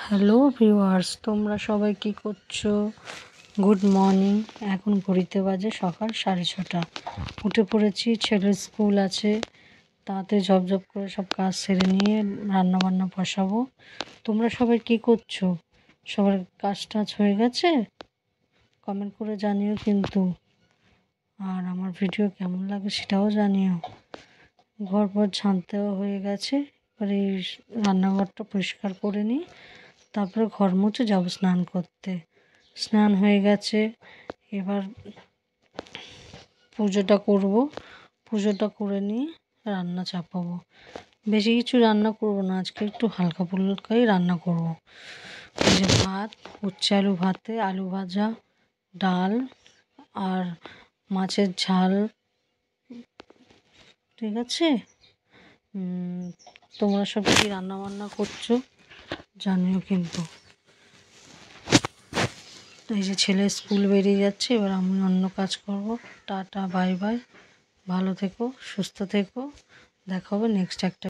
Hello viewers, তোমরা সবাই কি করছো? Good morning. এখন ঘড়িতে বাজে সকাল 6:30। উঠে পড়েছি, ছেলের স্কুল আছে, তাতে ঝপঝপ করে সব কাজ সেরে নিয়ে রান্নাবান্না বসাবো। তোমরা সবাই কি করছো? সবার কাজ টাজ হয়ে গেছে? কমেন্ট করে জানিও কিন্তু। আর আমার ভিডিও কেমন লাগে সেটাও জানিও। ঘর ঝাঁটতেও হয়ে গেছে, এবারে রান্নাঘরটা পরিষ্কার করে নিই, তারপরে ঘর মুছে যাবো স্নান করতে। স্নান হয়ে গেছে, এবার পুজোটা করব। পুজোটা করে নিয়ে রান্না চাপাবো। বেশি কিছু রান্না করব না, আজকে একটু হালকা ফুলকাই রান্না করব। এই যে ভাত, উচ্ছে আলু ভাতে, আলু ভাজা, ডাল আর মাছের ঝাল। ঠিক আছে? তোমরা সব কি রান্না বান্না করছো জানিও কিন্তু। এই যে ছেলে স্কুল বেরিয়ে যাচ্ছে, এবার আমি অন্য কাজ করব। Tata, bye bye. ভালো থেকো, সুস্থ থেকো। দেখা হবে নেক্সট একটা